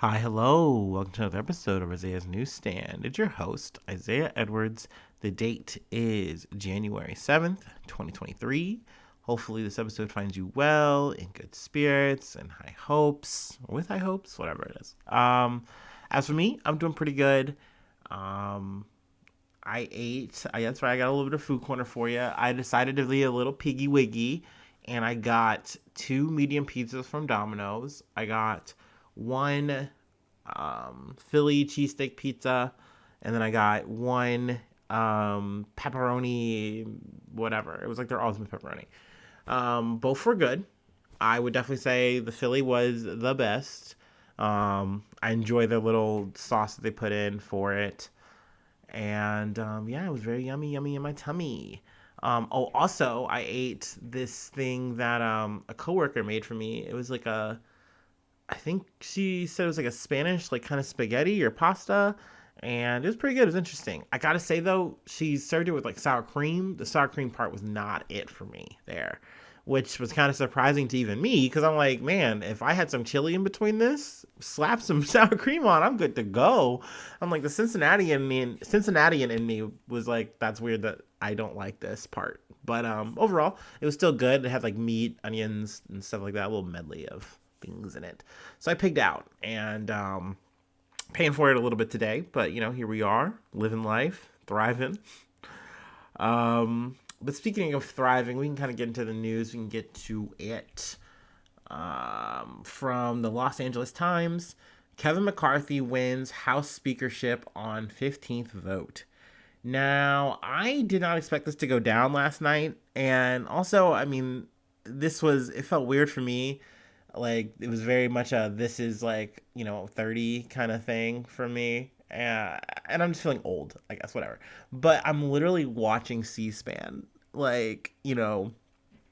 Hi, hello. Welcome to another episode of Isaiah's Newsstand. It's your host, Isaiah Edwards. The date is January 7th, 2023. Hopefully, this episode finds you well, in good spirits, and high hopes, or with high hopes, whatever it is. As for me, I'm doing pretty good. Um, that's right, I got a little bit of food corner for you. I decided to be a little piggy wiggy, and I got two medium pizzas from Domino's. I got one Philly cheesesteak pizza, and then I got one pepperoni, whatever. It was like their ultimate pepperoni. Both were good. I would definitely say the Philly was the best. I enjoy the little sauce that they put in for it. And yeah, it was very yummy, yummy in my tummy. Also, I ate this thing that a coworker made for me. It was like I think she said it was like a Spanish, like kind of spaghetti or pasta, and it was pretty good. It was interesting. I gotta say though, she served it with like sour cream. The sour cream part was not it for me there, which was kind of surprising to even me because I'm like, man, if I had some chili in between this, slap some sour cream on, I'm good to go. I'm like the Cincinnatian in me was like, that's weird that I don't like this part. But overall, it was still good. It had like meat, onions, and stuff like that. A little medley of things in it. So I pigged out and paying for it a little bit today. But here we are, living life, thriving. But speaking of thriving, we can kind of get into the news. We can get to it. From the Los Angeles Times, Kevin McCarthy wins House speakership on 15th vote. Now, I did not expect this to go down last night. And also, I mean, it felt weird for me. Like, it was very much this is like, 30 kind of thing for me. And I'm just feeling old, I guess, whatever. But I'm literally watching C-SPAN, like, or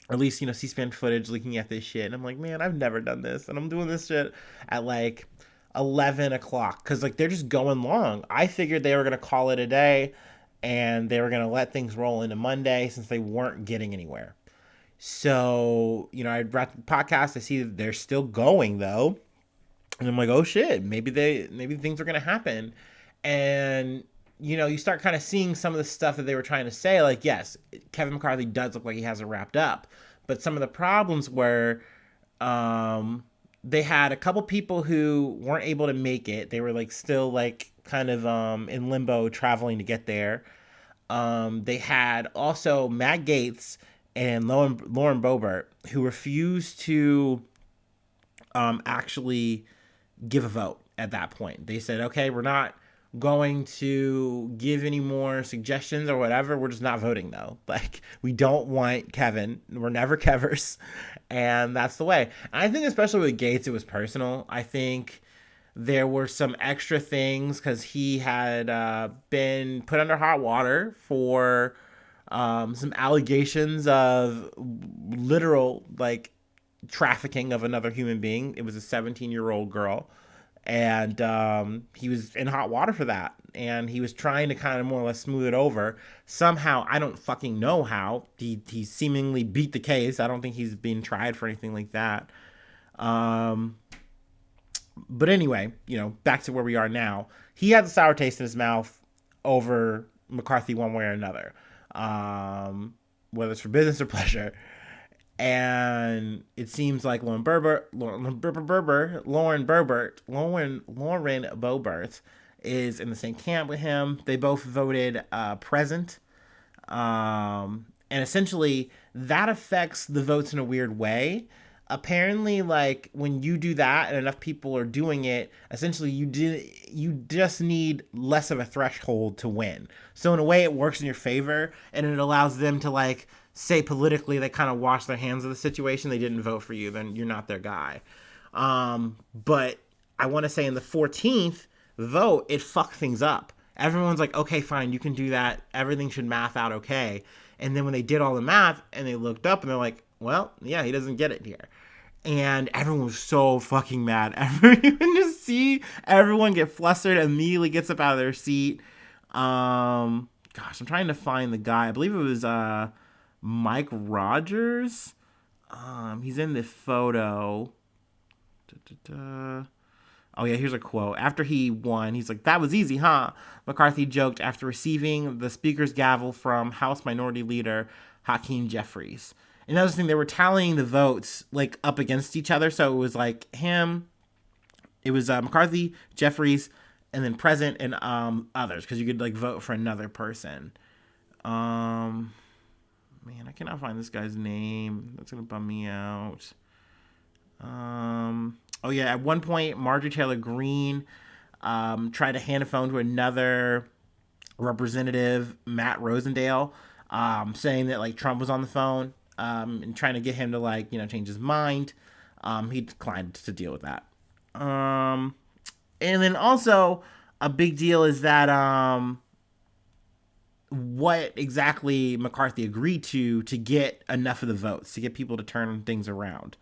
at least, C-SPAN footage looking at this shit. And I'm like, man, I've never done this. And I'm doing this shit at like 11 o'clock. Because, like, they're just going long. I figured they were going to call it a day and they were going to let things roll into Monday since they weren't getting anywhere. So, I brought the podcast. I see that they're still going though. And I'm like, oh shit, maybe things are going to happen. And, you start kind of seeing some of the stuff that they were trying to say. Like, yes, Kevin McCarthy does look like he has it wrapped up. But some of the problems were they had a couple people who weren't able to make it. They were like still like kind of in limbo traveling to get there. They had also Matt Gaetz and Lauren Boebert who refused to actually give a vote at that point. They said, okay, we're not going to give any more suggestions or whatever. We're just not voting though. Like, we don't want Kevin. We're never Kevers. And that's the way. And I think especially with Gaetz, it was personal. I think there were some extra things because he had been put under hot water for some allegations of literal, like, trafficking of another human being. It was a 17-year-old girl. And he was in hot water for that. And he was trying to kind of more or less smooth it over. Somehow, I don't fucking know how. He seemingly beat the case. I don't think he's been tried for anything like that. But anyway, back to where we are now. He had the sour taste in his mouth over McCarthy one way or another, whether it's for business or pleasure. And it seems like Lauren Boebert is in the same camp with him. They both voted present. And essentially, that affects the votes in a weird way. Apparently, like, when you do that and enough people are doing it, essentially you just need less of a threshold to win. So in a way, it works in your favor, and it allows them to, like, say politically they kind of wash their hands of the situation. They didn't vote for you, then you're not their guy. But I want to say in the 14th vote, it fucked things up. Everyone's like, okay, fine, you can do that. Everything should math out okay. And then when they did all the math and they looked up and they're like, well, yeah, he doesn't get it here. And everyone was so fucking mad. You can just see everyone get flustered, immediately gets up out of their seat. Gosh, I'm trying to find the guy. I believe it was Mike Rogers. He's in the photo. Oh, yeah, here's a quote. After he won, he's like, "That was easy, huh?" McCarthy joked after receiving the speaker's gavel from House Minority Leader Hakeem Jeffries. And that was the thing, they were tallying the votes like up against each other. So it was like him, it was McCarthy, Jeffries, and then President and others, because you could like vote for another person. Um, Man, I cannot find this guy's name. That's gonna bum me out. Oh yeah, at one point, Marjorie Taylor Greene tried to hand a phone to another representative, Matt Rosendale, saying that like Trump was on the phone, and trying to get him to like change his mind. He declined to deal with that. Um, and then also a big deal is that what exactly McCarthy agreed to get enough of the votes to get people to turn things around.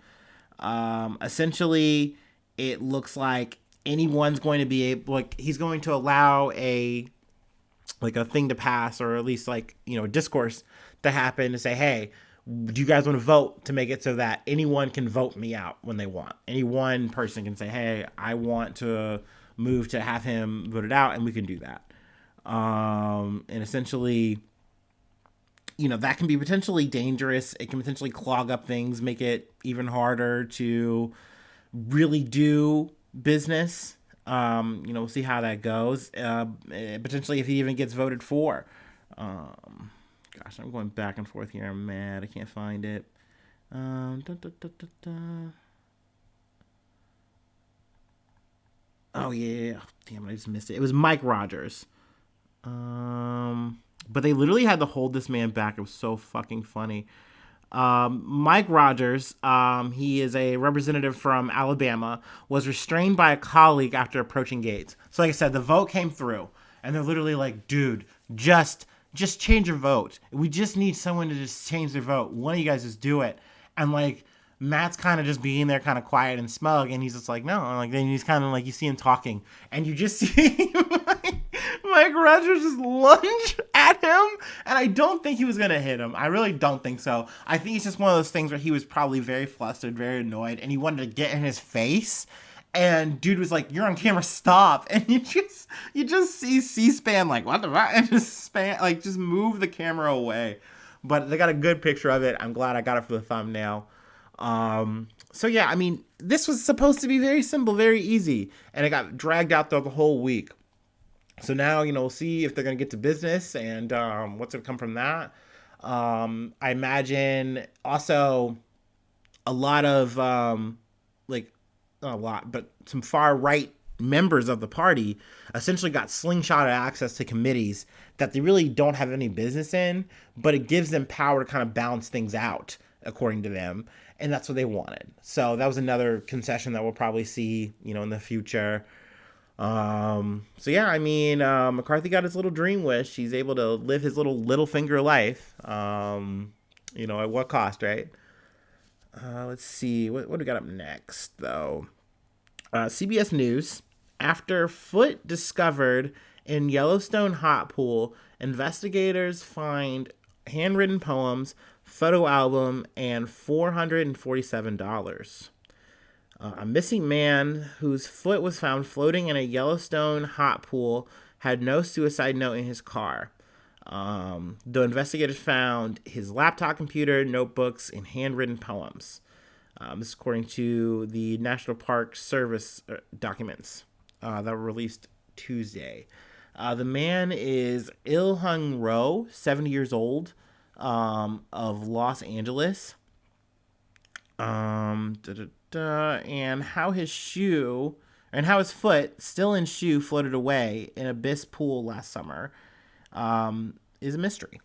Essentially, it looks like anyone's going to be able, like he's going to allow a thing to pass, or at least like a discourse to happen to say, hey, do you guys want to vote to make it so that anyone can vote me out when they want? Any one person can say, hey, I want to move to have him voted out, and we can do that. And essentially, that can be potentially dangerous. It can potentially clog up things, make it even harder to really do business. We'll see how that goes. Potentially, if he even gets voted for. Gosh, I'm going back and forth here. I'm mad. I can't find it. Da, da, da, da, da. Oh, yeah. Damn it, I just missed it. It was Mike Rogers. But they literally had to hold this man back. It was so fucking funny. Mike Rogers, he is a representative from Alabama, was restrained by a colleague after approaching gates. So like I said, the vote came through, and they're literally like, dude, just change your vote. We just need someone to just change their vote. One of you guys just do it. And like, Matt's kind of just being there kind of quiet and smug, and he's just like, no. And like, then he's kind of like, you see him talking, and you just see Mike Rogers just lunge at him, and I don't think he was going to hit him. I really don't think so. I think it's just one of those things where he was probably very flustered, very annoyed, and he wanted to get in his face, and dude was like, you're on camera, stop. And you just see C-SPAN like, what the fuck? And just move the camera away. But they got a good picture of it. I'm glad I got it for the thumbnail. So yeah, I mean, this was supposed to be very simple, very easy, and it got dragged out throughout the whole week. So now, we'll see if they're going to get to business and what's going to come from that. I imagine also a lot of, like, not a lot, but some far right members of the party essentially got slingshotted access to committees that they really don't have any business in, but it gives them power to kind of balance things out, according to them. And that's what they wanted. So that was another concession that we'll probably see, in the future. So yeah, I mean, McCarthy got his little dream wish. He's able to live his little finger life. At what cost, right? Let's see. What do we got up next, though? CBS News. After foot discovered in Yellowstone hot pool, investigators find handwritten poems, photo album, and $447. A missing man whose foot was found floating in a Yellowstone hot pool had no suicide note in his car. The investigators found his laptop computer, notebooks, and handwritten poems. This is according to the National Park Service documents that were released Tuesday. The man is Il-hung Ro, 70 years old, of Los Angeles. And how his foot, still in shoe, floated away in Abyss Pool last summer, is a mystery.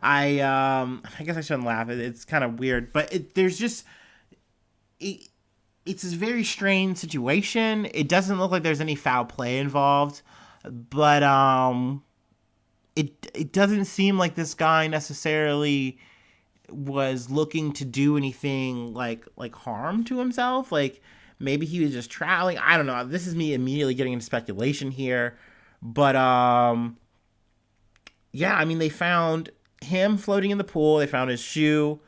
I guess I shouldn't laugh. It's kind of weird, but it's a very strange situation. It doesn't look like there's any foul play involved, but it doesn't seem like this guy necessarily was looking to do anything like harm to himself. Like maybe he was just traveling. I don't know. This is me immediately getting into speculation here, but yeah, I mean, they found him floating in the pool. They found his shoe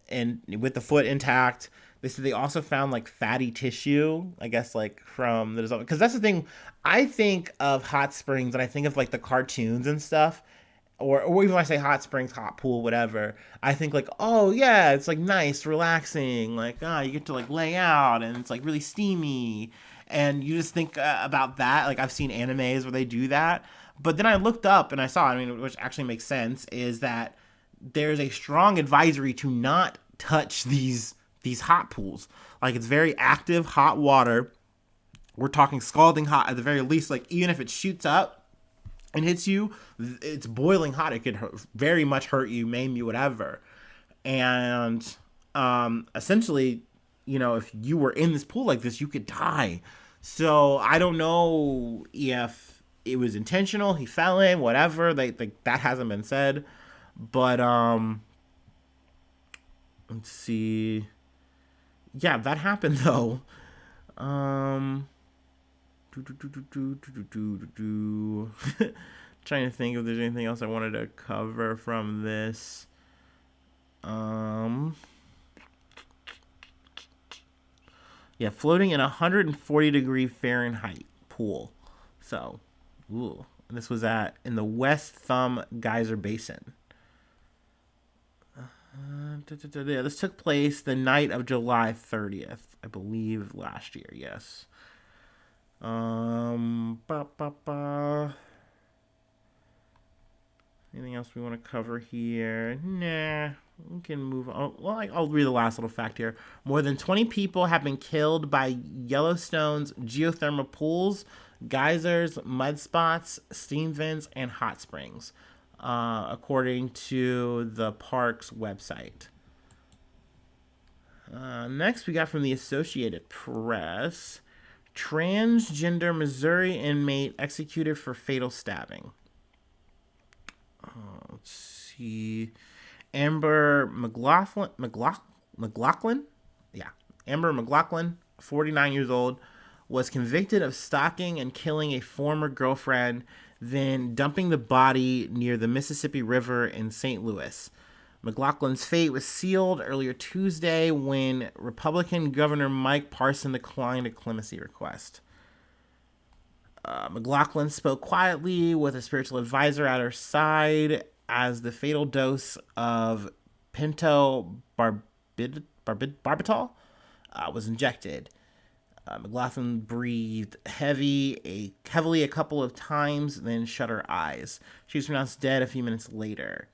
and with the foot intact. They said they also found like fatty tissue, I guess, like from the dissolving. Because that's the thing. I think of hot springs and I think of like the cartoons and stuff, or even when I say hot springs, hot pool, whatever, I think like, oh yeah, it's like nice, relaxing, like you get to like lay out and it's like really steamy, and you just think about that. Like I've seen animes where they do that, but then I looked up and I saw, I mean, which actually makes sense, is that there's a strong advisory to not touch these hot pools. Like it's very active hot water. We're talking scalding hot at the very least. Like even if it shoots up and hits you, it's boiling hot. It could very much hurt you, maim you, whatever. And essentially, if you were in this pool like this, you could die. So I don't know if it was intentional. He fell in, whatever. That hasn't been said. But let's see. Yeah, that happened though. Um, Trying to think if there's anything else I wanted to cover from this. Yeah, floating in a 140-degree Fahrenheit pool. So, ooh. And this was in the West Thumb Geyser Basin. Yeah, this took place the night of July 30th, I believe, last year. Yes. Ba, ba, ba. Anything else we want to cover here? Nah. We can move on. Well, I'll read the last little fact here. More than 20 people have been killed by Yellowstone's geothermal pools, geysers, mud spots, steam vents, and hot springs, according to the park's website. Next, we got from the Associated Press. Transgender Missouri inmate executed for fatal stabbing. Let's see. Amber McLaughlin? Yeah. Amber McLaughlin, 49 years old, was convicted of stalking and killing a former girlfriend, then dumping the body near the Mississippi River in St. Louis. McLaughlin's fate was sealed earlier Tuesday when Republican Governor Mike Parson declined a clemency request. McLaughlin spoke quietly with a spiritual advisor at her side as the fatal dose of pentobarbital was injected. McLaughlin breathed heavily a couple of times, then shut her eyes. She was pronounced dead a few minutes later.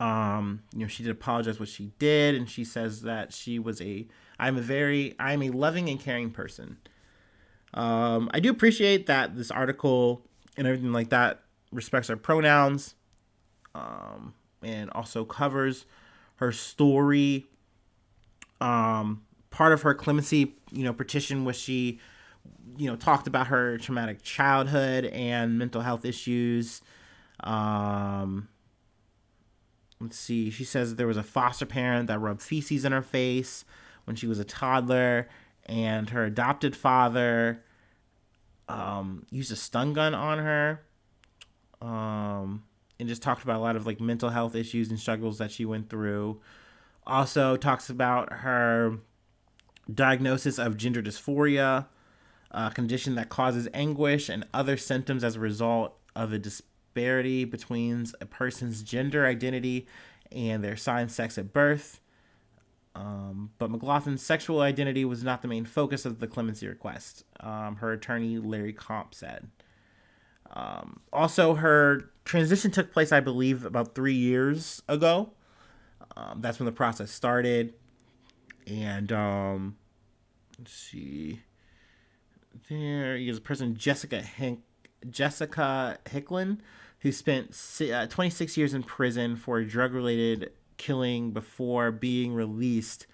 She did apologize for what she did, and she says that I'm a loving and caring person. I do appreciate that this article and everything like that respects her pronouns, and also covers her story. Part of her clemency, petition was she, talked about her traumatic childhood and mental health issues. Let's see. She says there was a foster parent that rubbed feces in her face when she was a toddler, and her adopted father used a stun gun on her, and just talked about a lot of like mental health issues and struggles that she went through. Also talks about her diagnosis of gender dysphoria, a condition that causes anguish and other symptoms as a result of a disparity between a person's gender identity and their assigned sex at birth. But McLaughlin's sexual identity was not the main focus of the clemency request, her attorney Larry Comp said. Also, her transition took place, I believe, about 3 years ago. That's when the process started. And let's see. There is a person, Jessica Hicklin, who spent 26 years in prison for a drug-related killing before being released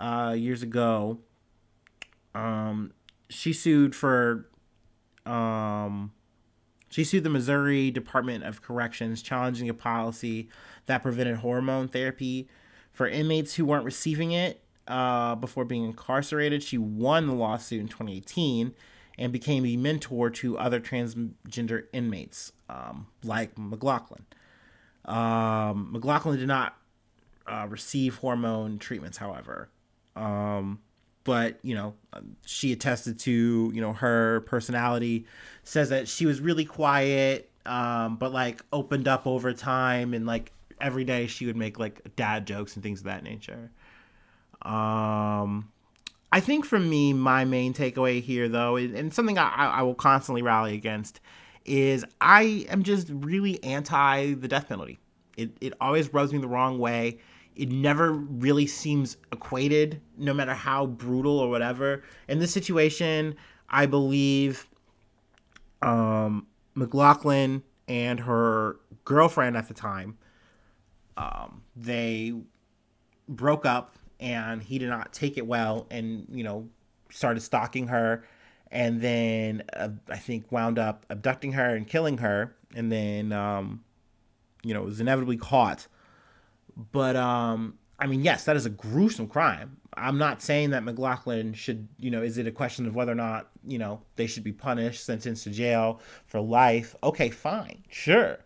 years ago. She sued the Missouri Department of Corrections, challenging a policy that prevented hormone therapy for inmates who weren't receiving it before being incarcerated. She won the lawsuit in 2018 and became a mentor to other transgender inmates, like McLaughlin. McLaughlin did not receive hormone treatments, however. But she attested to her personality, says that she was really quiet, but like opened up over time, and like every day she would make like dad jokes and things of that nature. I think for me, my main takeaway here, though, and something I will constantly rally against, is I am just really anti the death penalty. It always rubs me the wrong way. It never really seems equated, no matter how brutal or whatever. In this situation, I believe McLaughlin and her girlfriend at the time, they broke up, and he did not take it well, and started stalking her, and then I think wound up abducting her and killing her, and then was inevitably caught. But I mean, yes, that is a gruesome crime. I'm not saying that McLaughlin should, is it a question of whether or not, they should be punished, sentenced to jail for life? Okay, fine, sure.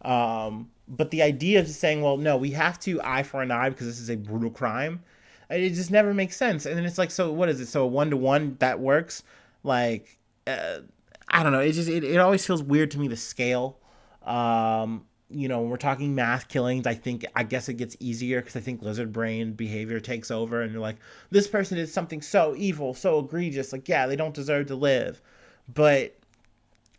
But the idea of just saying, well, no, we have to eye for an eye because this is a brutal crime, it just never makes sense. And then it's like, so what is it? So a 1-to-1 that works? Like, I don't know. It always feels weird to me, the scale. When we're talking mass killings, I guess it gets easier because I think lizard brain behavior takes over, and you're like, this person did something so evil, so egregious. Like, yeah, they don't deserve to live. But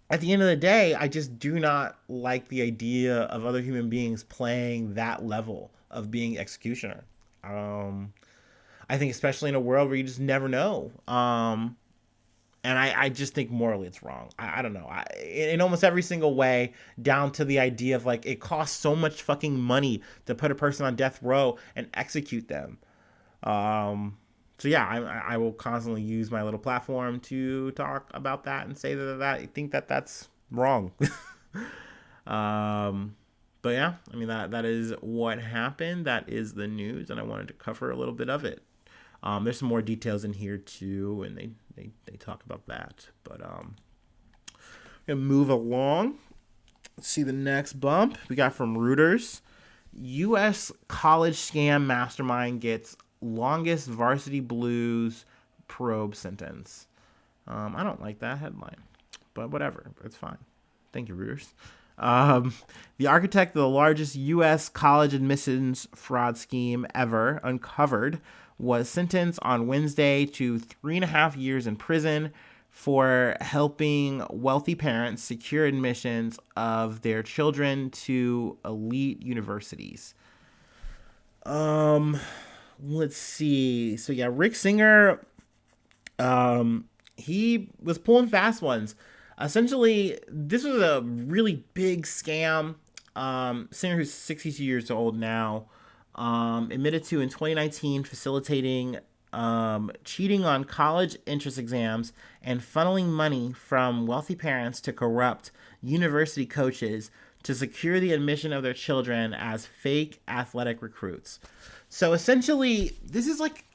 at the end of the day, I just do not like the idea of other human beings playing that level of being executioner. I think especially in a world where you just never know. And I just think morally it's wrong. I don't know. In almost every single way, down to the idea of like, it costs so much fucking money to put a person on death row and execute them. So yeah, I will constantly use my little platform to talk about that and say that I think that that's wrong. But yeah, I mean that is what happened. That is the news, and I wanted to cover a little bit of it. There's some more details in here too, and they talk about that. But gonna move along. Let's see the next bump we got from Reuters. U.S. college scam mastermind gets longest varsity blues probe sentence. I don't like that headline, but whatever, it's fine. Thank you, Reuters. The architect of the largest U.S. college admissions fraud scheme ever uncovered was sentenced on Wednesday to 3.5 years in prison for helping wealthy parents secure admissions of their children to elite universities. Let's see. So yeah, Rick Singer, he was pulling fast ones. Essentially, this was a really big scam. Singer, who's 62 years old now, admitted to in 2019 facilitating cheating on college entrance exams and funneling money from wealthy parents to corrupt university coaches to secure the admission of their children as fake athletic recruits. So essentially, this is like,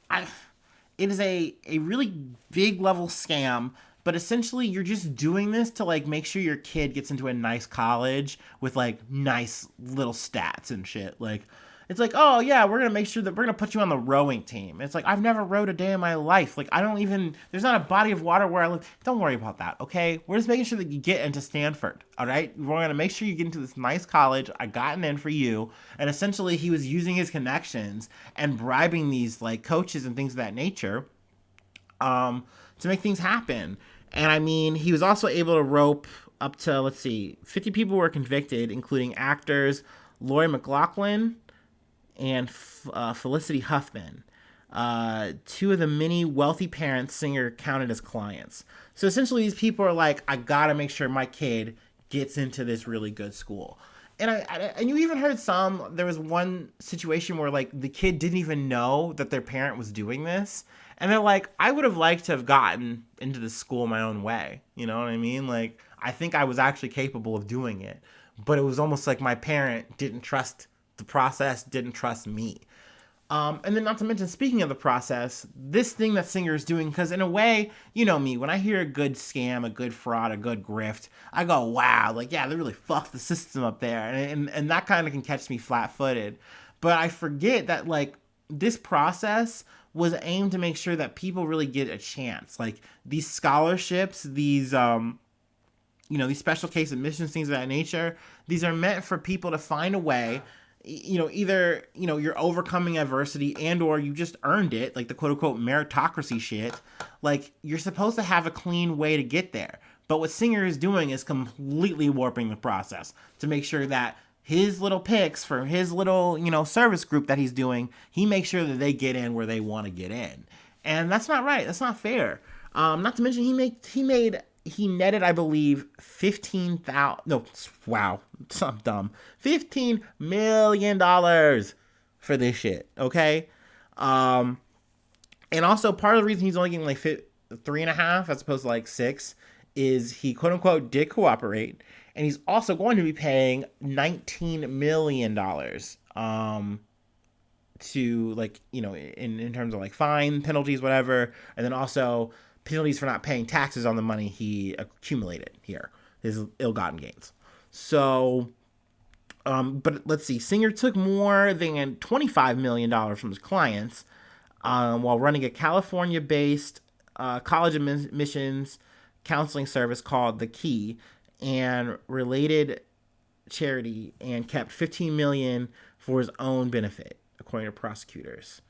it is a really big level scam, but essentially you're just doing this to like make sure your kid gets into a nice college with like nice little stats and shit. Like, it's like, oh yeah, we're gonna make sure that we're gonna put you on the rowing team. It's like, I've never rowed a day in my life. Like, there's not a body of water where I live. Don't worry about that, okay? We're just making sure that you get into Stanford, all right? We're gonna make sure you get into this nice college. I got an in for you. And essentially, he was using his connections and bribing these like coaches and things of that nature, to make things happen. And I mean, he was also able to rope up to, let's see, 50 people were convicted, including actors Lori McLaughlin and Felicity Huffman, two of the many wealthy parents Singer counted as clients. So essentially, these people are like, I gotta make sure my kid gets into this really good school. And you even heard there was one situation where like the kid didn't even know that their parent was doing this. And they're like, I would have liked to have gotten into the school my own way. You know what I mean? Like, I think I was actually capable of doing it. But it was almost like my parent didn't trust the process, didn't trust me. And then not to mention, speaking of the process, this thing that Singer is doing, because in a way, you know me, when I hear a good scam, a good fraud, a good grift, I go, wow, like, yeah, they really fucked the system up there. And that kind of can catch me flat-footed. But I forget that, like, this process was aimed to make sure that people really get a chance. Like these scholarships, these these special case admissions, things of that nature, these are meant for people to find a way, either, you're overcoming adversity and or you just earned it, like the quote unquote meritocracy shit. Like you're supposed to have a clean way to get there. But what Singer is doing is completely warping the process to make sure that his little picks for his little, service group that he's doing, he makes sure that they get in where they want to get in. And that's not right. That's not fair. Not to mention he netted, I believe, 15,000. No, wow, I'm dumb. $15 million for this shit. Okay. And also part of the reason he's only getting like 3.5 as opposed to like 6 is he quote unquote did cooperate, and he's also going to be paying $19 million to, like, in terms of like fine penalties, whatever, and then also penalties for not paying taxes on the money he accumulated here, his ill-gotten gains. So, but let's see, Singer took more than $25 million from his clients while running a California-based college admissions counseling service called The Key and related charity, and kept $15 million for his own benefit, according to prosecutors.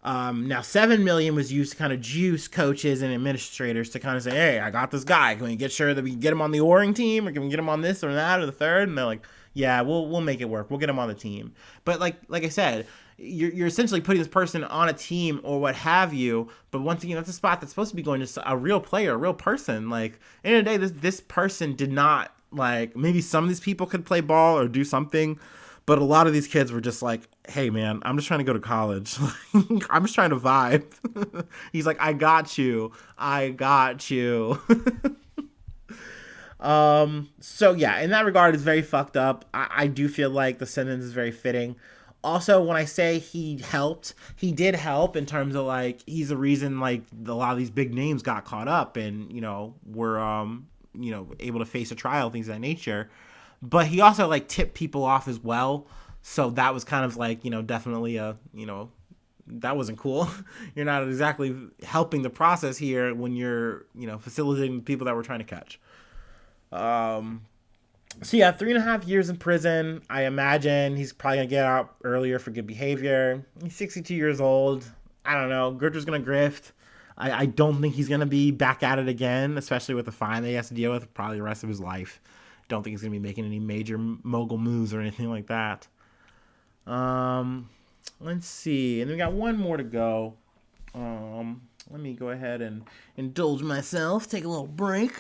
Now, $7 million was used to kind of juice coaches and administrators to kind of say, hey, I got this guy. Can we get sure that we can get him on the Oring team, or can we get him on this or that or the third? And they're like, yeah, we'll make it work. We'll get him on the team. But like I said, you're essentially putting this person on a team or what have you. But once again, that's a spot that's supposed to be going to a real player, a real person. Like, at the end of the day, this person did not, like, maybe some of these people could play ball or do something, but a lot of these kids were just like, hey, man, I'm just trying to go to college. I'm just trying to vibe. He's like, I got you. So yeah, in that regard, it's very fucked up. I do feel like the sentence is very fitting. Also, when I say he did help in terms of, like, he's the reason, like, a lot of these big names got caught up and, were, able to face a trial, things of that nature. But he also, like, tipped people off as well. So that was kind of like, definitely that wasn't cool. You're not exactly helping the process here when you're, facilitating people that we're trying to catch. So yeah, 3.5 years in prison. I imagine he's probably gonna get out earlier for good behavior. He's 62 years old. I don't know. Grifter's gonna grift. I don't think he's gonna be back at it again, especially with the fine that he has to deal with probably the rest of his life. Don't think he's gonna be making any major mogul moves or anything like that. Let's see, and we got one more to go. Let me go ahead and indulge myself, take a little break.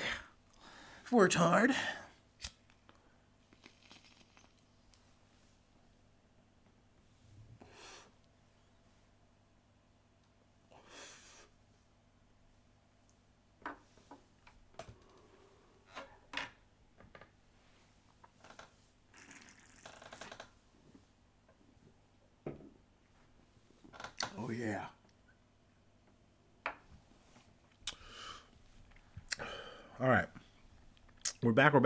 Worked hard. Oh yeah. All right. We're back. I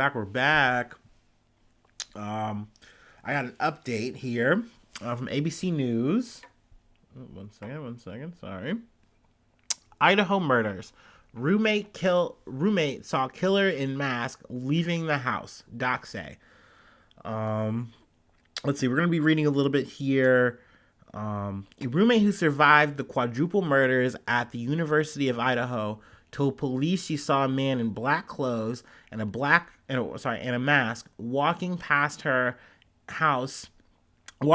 got an update here from ABC News. One second. Sorry. Idaho murders. Roommate saw killer in mask leaving the house. Docs say. Let's see. We're going to be reading a little bit here. A roommate who survived the quadruple murders at the University of Idaho told police she saw a man in black clothes and a mask walking past her in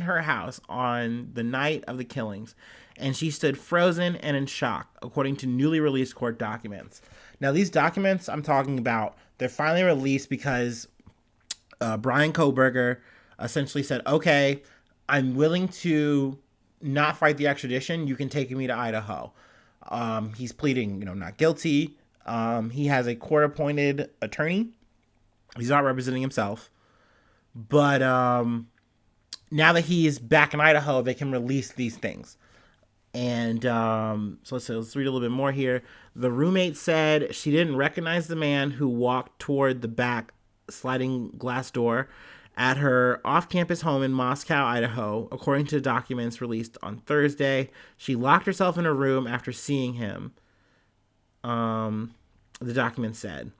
her house on the night of the killings, and she stood frozen and in shock, according to newly released court documents. Now, these documents I'm talking about, they're finally released because Brian Kohberger essentially said, okay, I'm willing to not fight the extradition. You can take me to Idaho. He's pleading, not guilty. He has a court-appointed attorney. He's not representing himself. But now that he is back in Idaho, they can release these things. And so let's read a little bit more here. The roommate said she didn't recognize the man who walked toward the back sliding glass door at her off-campus home in Moscow, Idaho. According to documents released on Thursday, she locked herself in a room after seeing him. The document said.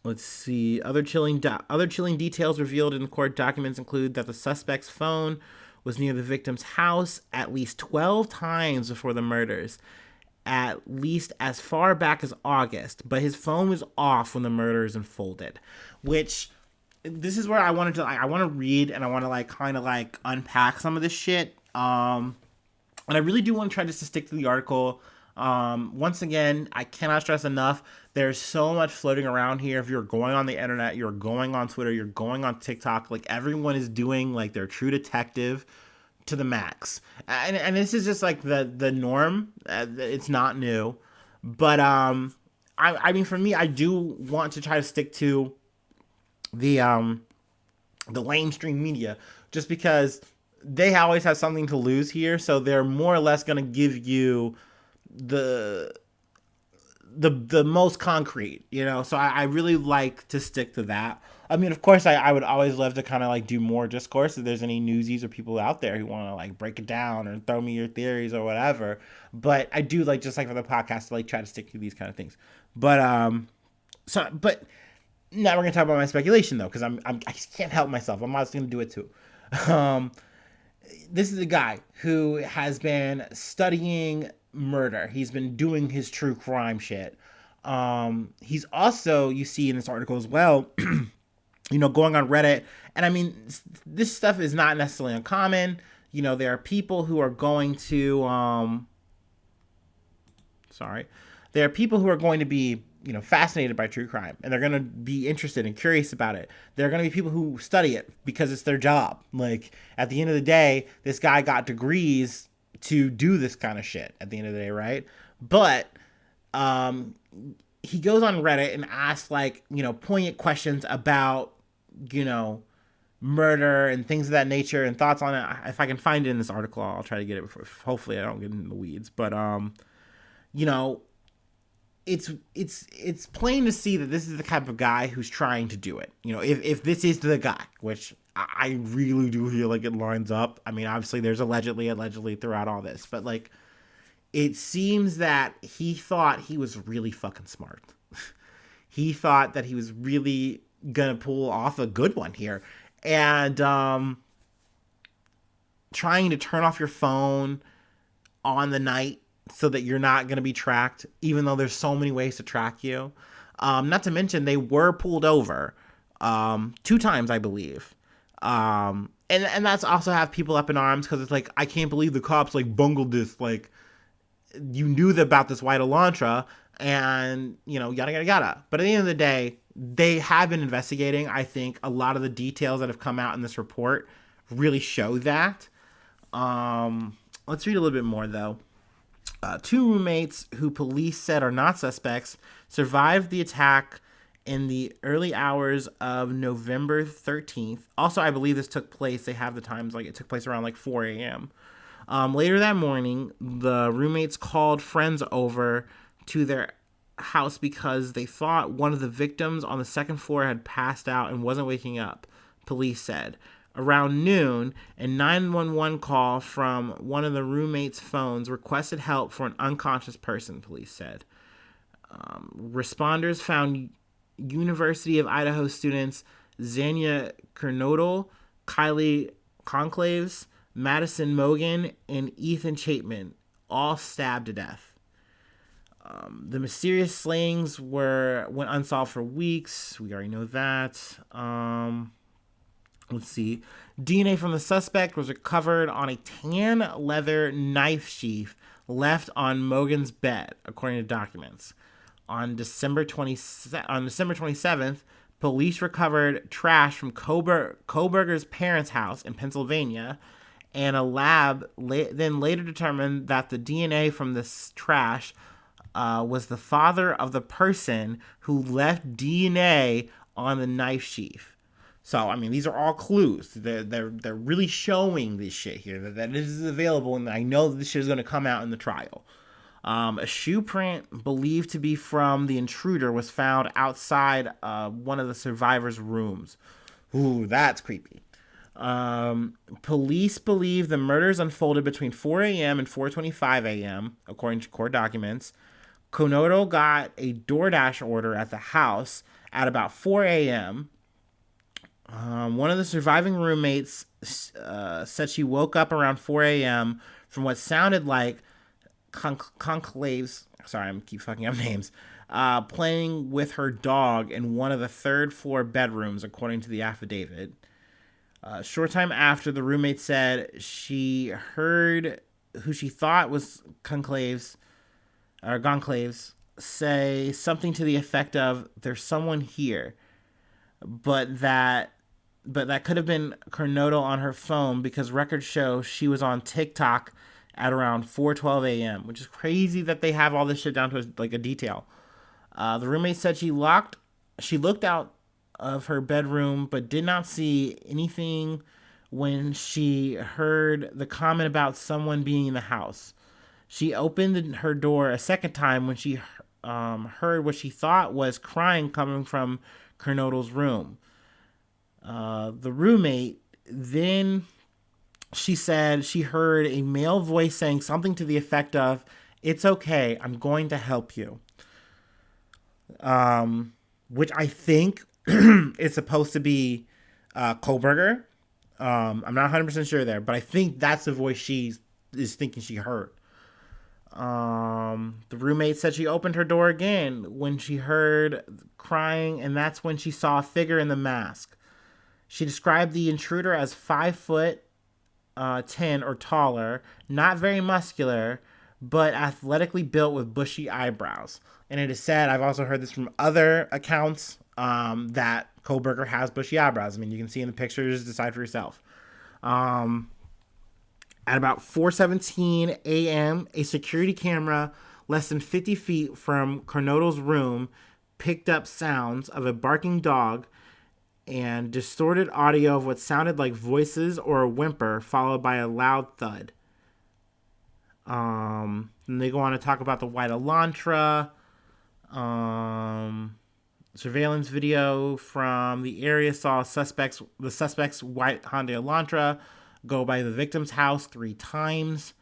Let's see. Other chilling details revealed in the court documents include that the suspect's phone was near the victim's house at least 12 times before the murders, at least as far back as August, but his phone was off when the murders unfolded, which this is where I want to read and I want to like kind of like unpack some of this shit. And I really do want to try just to stick to the article. Once again, I cannot stress enough, there's so much floating around here. If you're going on the internet, you're going on Twitter, you're going on TikTok, like everyone is doing like their True Detective to the max. And this is just like the norm. It's not new. But I mean for me, I do want to try to stick to the mainstream media just because they always have something to lose here, so they're more or less going to give you the most concrete, you know. So I really like to stick to that. I mean, of course, I would always love to kind of like do more discourse if there's any newsies or people out there who want to like break it down or throw me your theories or whatever. But I do like, just like for the podcast, to like try to stick to these kind of things. But but now we're gonna talk about my speculation though, because I just can't help myself. I'm always gonna do it too. This is a guy who has been studying murder. He's been doing his true crime shit. He's also, you see in this article as well, you know, going on Reddit. And I mean, this stuff is not necessarily uncommon. You know, there are people who are going to, there are people who are going to be, you know, fascinated by true crime, and they're going to be interested and curious about it. There are going to be people who study it because it's their job. Like, at the end of the day, this guy got degrees to do this kind of shit at the end of the day, right? But he goes on Reddit and asks, like, you know, poignant questions about, you know, murder and things of that nature and thoughts on it. If I can find it in this article, I'll try to get it before, hopefully I don't get in the weeds. But you know, it's plain to see that this is the type of guy who's trying to do it. You know, if this is the guy, which I really do feel like it lines up. I mean, obviously there's allegedly throughout all this, but like, it seems that he thought he was really fucking smart. He thought that he was really gonna pull off a good one here. And trying to turn off your phone on the night so that you're not going to be tracked, even though there's so many ways to track you. Not to mention, they were pulled over 2 times, I believe. And that's also have people up in arms, because it's like, I can't believe the cops like bungled this. Like, you knew about this white Elantra, and, you know, yada, yada, yada. But at the end of the day, they have been investigating. I think a lot of the details that have come out in this report really show that. Let's read a little bit more, though. 2 roommates who police said are not suspects survived the attack in the early hours of November 13th. Also, I believe this took place, they have the times, like it took place around like 4 a.m. Later that morning, the roommates called friends over to their house because they thought one of the victims on the second floor had passed out and wasn't waking up, police said. Around noon, a 911 call from one of the roommates' phones requested help for an unconscious person, police said. Responders found University of Idaho students Zanya Kernodle, Kylie Conclaves, Madison Mogan, and Ethan Chapman, all stabbed to death. The mysterious slayings went unsolved for weeks. We already know that. Let's see. DNA from the suspect was recovered on a tan leather knife sheath left on Mogan's bed, according to documents. On December 27th, police recovered trash from Kohberger's parents' house in Pennsylvania, and a lab then later determined that the DNA from this trash was the father of the person who left DNA on the knife sheath. So, I mean, these are all clues. They're really showing this shit here, that this is available, and I know that this shit is going to come out in the trial. A shoe print believed to be from the intruder was found outside one of the survivors' rooms. Ooh, that's creepy. Police believe the murders unfolded between 4 a.m. and 4:25 a.m., according to court documents. Konodo got a DoorDash order at the house at about 4 a.m. One of the surviving roommates said she woke up around 4 a.m. from what sounded like conclaves. Sorry, I'm keep fucking up names. Playing with her dog in one of the third floor bedrooms, according to the affidavit. Short time after, the roommate said she heard who she thought was conclaves or Gonclaves say something to the effect of "There's someone here," but that could have been Cornodal on her phone because records show she was on TikTok at around 4:12 a.m., which is crazy that they have all this shit down to like a detail. The roommate said she looked out of her bedroom but did not see anything when she heard the comment about someone being in the house. She opened her door a second time when she heard what she thought was crying coming from Kernodle's room. The roommate then, she said she heard a male voice saying something to the effect of, "It's okay, I'm going to help you." Which I think is supposed to be Kohberger. I'm not 100% sure there, but I think that's the voice she is thinking she heard. The roommate said she opened her door again when she heard crying, and that's when she saw a figure in the mask. She described the intruder as 5'10" or taller, not very muscular, but athletically built with bushy eyebrows. And it is said, I've also heard this from other accounts, that Kohberger has bushy eyebrows. I mean, you can see in the pictures, decide for yourself. At about 4:17 a.m., a security camera less than 50 feet from Cornodal's room picked up sounds of a barking dog and distorted audio of what sounded like voices or a whimper, followed by a loud thud. And they go on to talk about the white Elantra. Surveillance video from the area saw the suspect's white Honda Elantra go by the victim's house 3 times.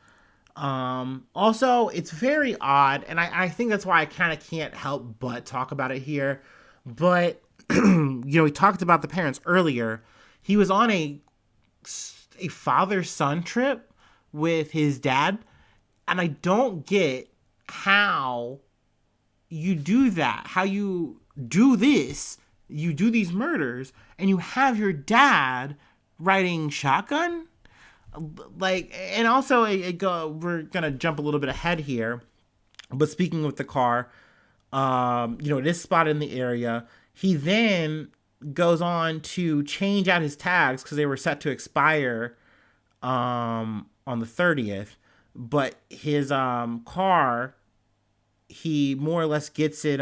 Also, it's very odd, and I think that's why I kind of can't help but talk about it here. But, we talked about the parents earlier. He was on a father-son trip with his dad, and I don't get how you do that, how you do this, you do these murders, and you have your dad riding shotgun. And also we're gonna jump a little bit ahead here, but speaking with the car, it is spotted in the area. He then goes on to change out his tags because they were set to expire on the 30th, but his car, he more or less gets it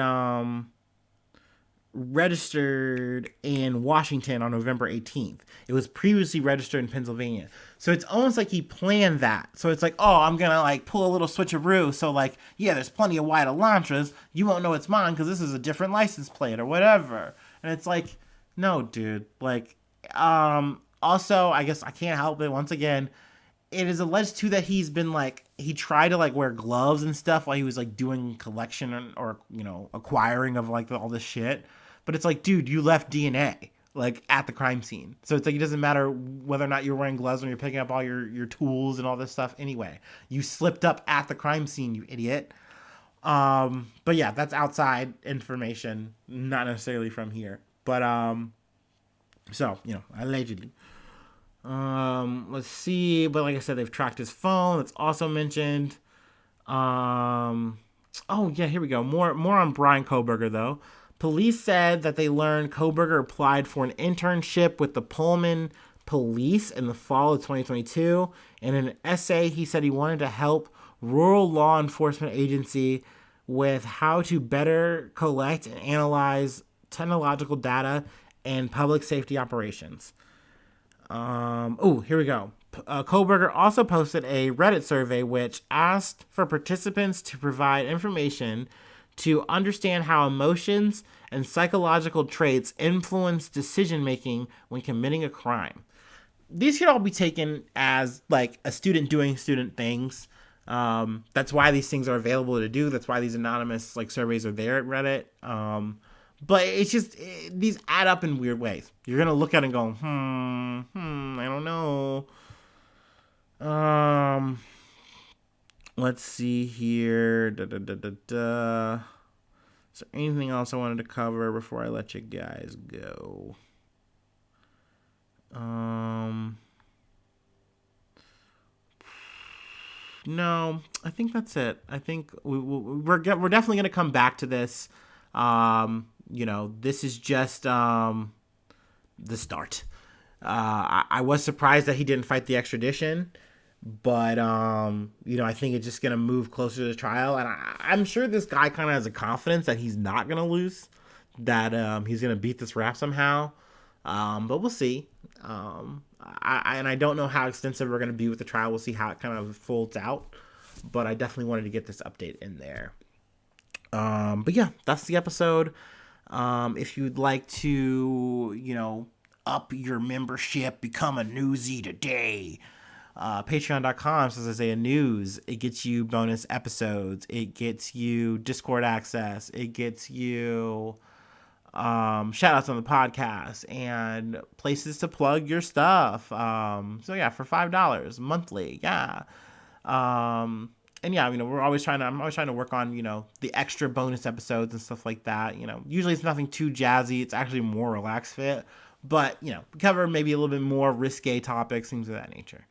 registered in Washington on November 18th. It was previously registered in Pennsylvania. So it's almost like he planned that. So it's like, oh, I'm going to pull a little switcheroo. So there's plenty of white Elantras. You won't know it's mine because this is a different license plate or whatever. And it's like, no, dude. Also, I guess I can't help it. Once again, it is alleged too that he's been he tried to wear gloves and stuff while he was doing collection or acquiring of all this shit. But it's dude, you left DNA at the crime scene. So it's it doesn't matter whether or not you're wearing gloves when you're picking up all your tools and all this stuff anyway. You slipped up at the crime scene, you idiot. But yeah, that's outside information, not necessarily from here. But allegedly. Let's see. But like I said, they've tracked his phone. That's also mentioned. Oh yeah, here we go. More on Brian Kohberger though. Police said that they learned Kohberger applied for an internship with the Pullman Police in the fall of 2022. In an essay, he said he wanted to help rural law enforcement agency with how to better collect and analyze technological data and public safety operations. Here we go. Kohberger also posted a Reddit survey which asked for participants to provide information to understand how emotions and psychological traits influence decision making when committing a crime. These could all be taken as like a student doing student things. That's why these things are available to do. That's why these anonymous like surveys are there at Reddit. But it's just these add up in weird ways. You're gonna look at it and go, I don't know. Let's see here. Is there anything else I wanted to cover before I let you guys go? No, I think that's it. I think we're definitely gonna come back to this. This is just the start. I was surprised that he didn't fight the extradition, but I think it's just gonna move closer to the trial, and I'm sure this guy kind of has a confidence that he's not gonna lose, that he's gonna beat this rap somehow. But we'll see. I don't know how extensive we're gonna be with the trial. We'll see how it kind of folds out, but I definitely wanted to get this update in there. But yeah, that's the episode. If you'd like to, up your membership, become a newsie today. Patreon.com, so as I say, a news. It gets you bonus episodes. It gets you Discord access. It gets you shout outs on the podcast and places to plug your stuff. So yeah, for $5 monthly. Yeah. And yeah, I'm always trying to work on, the extra bonus episodes and stuff like that. Usually it's nothing too jazzy. It's actually more relaxed fit, but cover maybe a little bit more risque topics, things of that nature.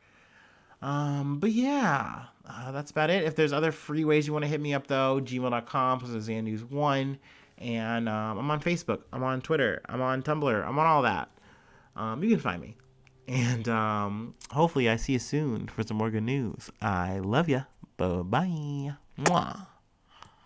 But yeah, that's about it. If there's other free ways you want to hit me up though, gmail.com, @ZanNews1. And I'm on Facebook, I'm on Twitter, I'm on Tumblr, I'm on all that. You can find me. And hopefully I see you soon for some more good news. I love ya. Bye-bye. Mwah.